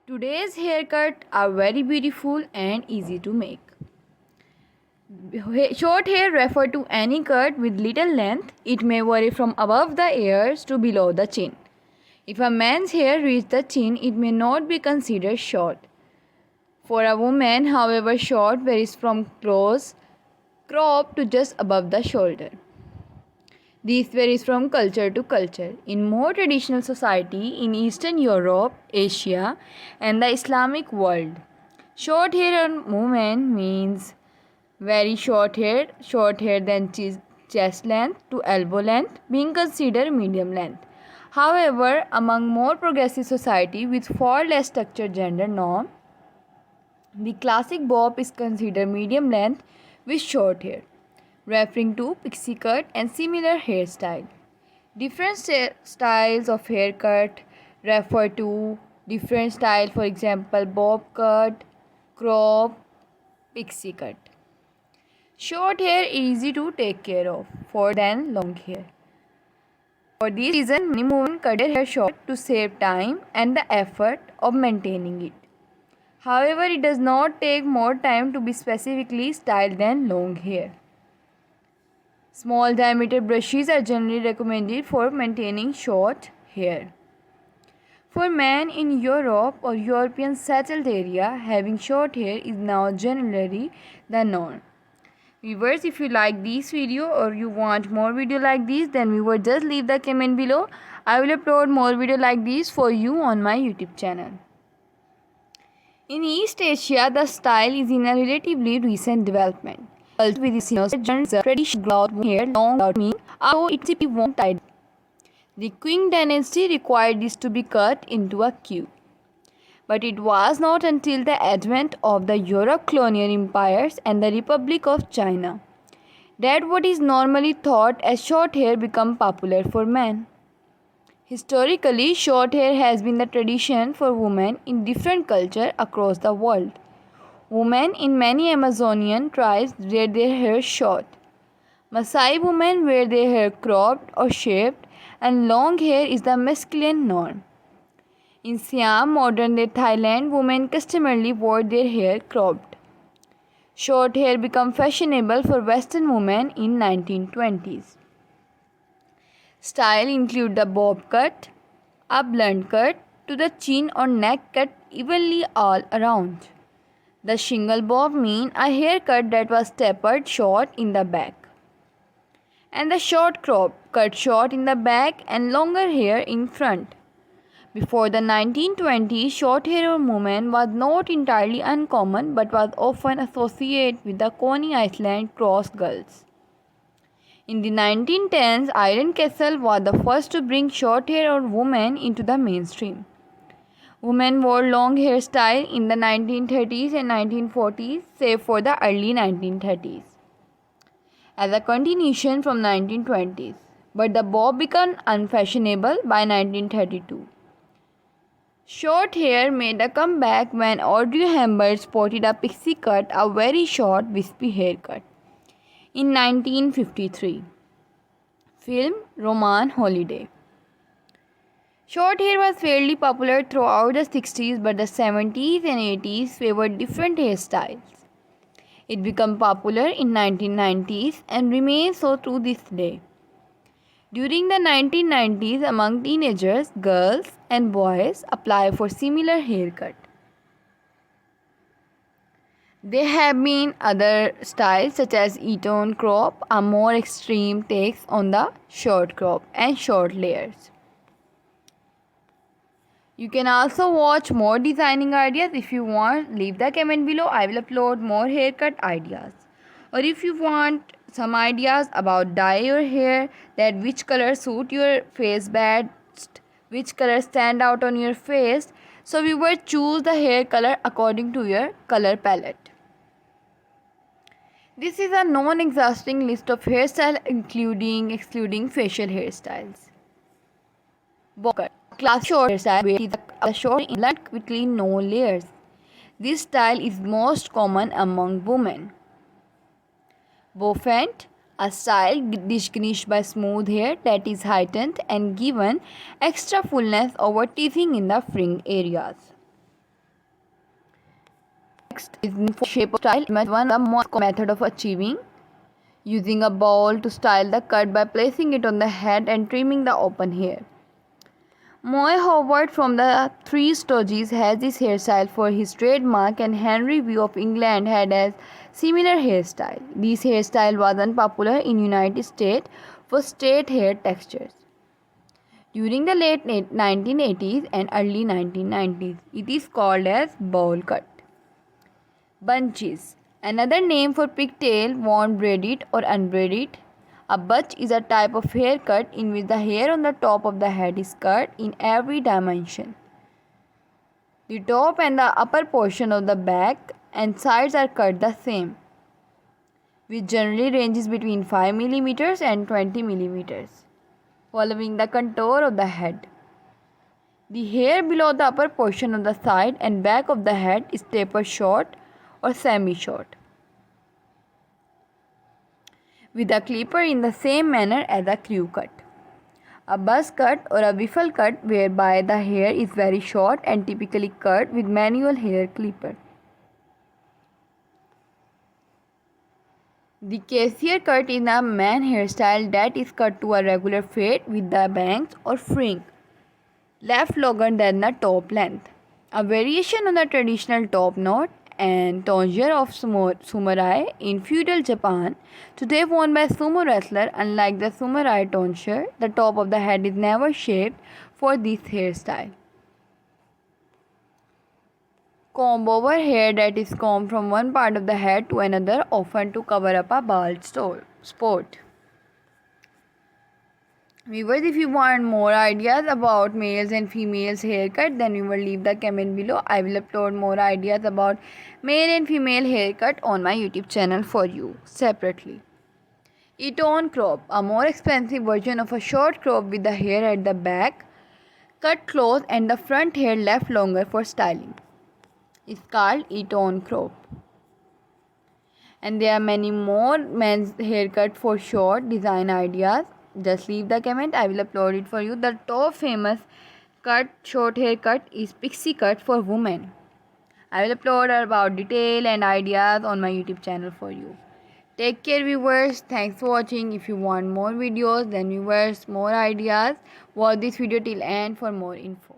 Today's haircut are very beautiful and easy to make. Short hair refer to any cut with little length. It may vary from above the ears to below the chin. If a man's hair reaches the chin, it may not be considered short. For a woman, however, short varies from close crop to just above the shoulder. This varies from culture to culture. In more traditional society in Eastern Europe, Asia, and the Islamic world, short hair on women means very short hair than chest length to elbow length, being considered medium length. However, among more progressive society with far less structured gender norm, the classic bob is considered medium length with short hair, referring to pixie cut and similar hairstyle. Different styles of haircut refer to different style, for example, bob cut, crop, pixie cut. Short hair is easy to take care of for than long hair. For this reason, many women cut their hair short to save time and the effort of maintaining it. However, it does not take more time to be specifically styled than long hair. Small diameter brushes are generally recommended for maintaining short hair. For men in Europe or European settled area, having short hair is now generally the norm. Viewers, if you like this video or you want more video like this, then viewers just leave the comment below. I will upload more video like this for you on my YouTube channel. In East Asia, the style is in a relatively recent development. Also, with this traditional hair long without me, although it won't tied. The Qing dynasty required this to be cut into a queue. But it was not until the advent of the Europe colonial empires and the Republic of China that what is normally thought as short hair became popular for men. Historically, short hair has been the tradition for women in different cultures across the world. Women in many Amazonian tribes wear their hair short. Maasai women wear their hair cropped or shaved, and long hair is the masculine norm. In Siam, modern-day Thailand, women customarily wore their hair cropped. Short hair became fashionable for Western women in 1920s. Style include the bob cut, a blunt cut to the chin or neck cut evenly all around. The shingle bob mean a haircut that was tapered short in the back. And the short crop cut short in the back and longer hair in front. Before the 1920s, short hair on women was not entirely uncommon but was often associated with the Coney Island cross girls. In the 1910s, Irene Castle was the first to bring short hair on women into the mainstream. Women wore long hairstyle in the 1930s and 1940s, save for the early 1930s, as a continuation from 1920s. But the bob became unfashionable by 1932. Short hair made a comeback when Audrey Hepburn sported a pixie cut, a very short, wispy haircut, in 1953. Film Roman Holiday. Short hair was fairly popular throughout the 60s, but the 70s and 80s favored different hairstyles. It became popular in 1990s and remains so to this day. During the 1990s, among teenagers, girls and boys apply for similar haircut. There have been other styles such as Eton crop, a more extreme takes on the short crop and short layers. You can also watch more designing ideas. If you want, leave the comment below. I will upload more haircut ideas. Or if you want some ideas about dye your hair, that which color suit your face best, which color stand out on your face, so we will choose the hair color according to your color palette. This is a non-exhausting list of hairstyles excluding facial hairstyles. Bob cut. Classic short hairstyle where the short blunt quickly no layers. This style is most common among women. Bouffant, a style distinguished by smooth hair that is heightened and given extra fullness over teething in the fringe areas. Next is shape of style. One the most common method of achieving using a ball to style the cut by placing it on the head and trimming the open hair. Moy Howard from the Three Stooges has this hairstyle for his trademark, and Henry V of England had a similar hairstyle. This hairstyle was unpopular in United States for straight hair textures. During the late 1980s and early 1990s, it is called as bowl cut. Bunches. Another name for pigtail worn braided or unbraided. A bunch is a type of haircut in which the hair on the top of the head is cut in every dimension. The top and the upper portion of the back and sides are cut the same, which generally ranges between 5 mm and 20 mm, following the contour of the head. The hair below the upper portion of the side and back of the head is tapered short or semi-short, with a clipper in the same manner as a crew cut. A buzz cut or a wiffle cut, whereby the hair is very short and typically cut with manual hair clipper. The Cassier cut is a man hairstyle that is cut to a regular fade with the bangs or fringe left longer than the top length. A variation on the traditional top knot and tonsure of samurai in feudal Japan, today worn by sumo wrestler. Unlike the samurai tonsure, the top of the head is never shaved for this hairstyle. Comb over hair that is combed from one part of the head to another, often to cover up a bald spot. Viewers, if you want more ideas about males and females haircut, then we will leave the comment below. I will upload more ideas about male and female haircut on my YouTube channel for you separately. Eton crop, a more expensive version of a short crop with the hair at the back cut close and the front hair left longer for styling, is called Eton crop. And there are many more men's haircut for short design ideas. Just leave the comment, I will upload it for you. The top famous short haircut is pixie cut for women. I will upload about detail and ideas on my YouTube channel for you. Take care viewers, thanks for watching. If you want more videos, then viewers, more ideas, watch this video till end for more info.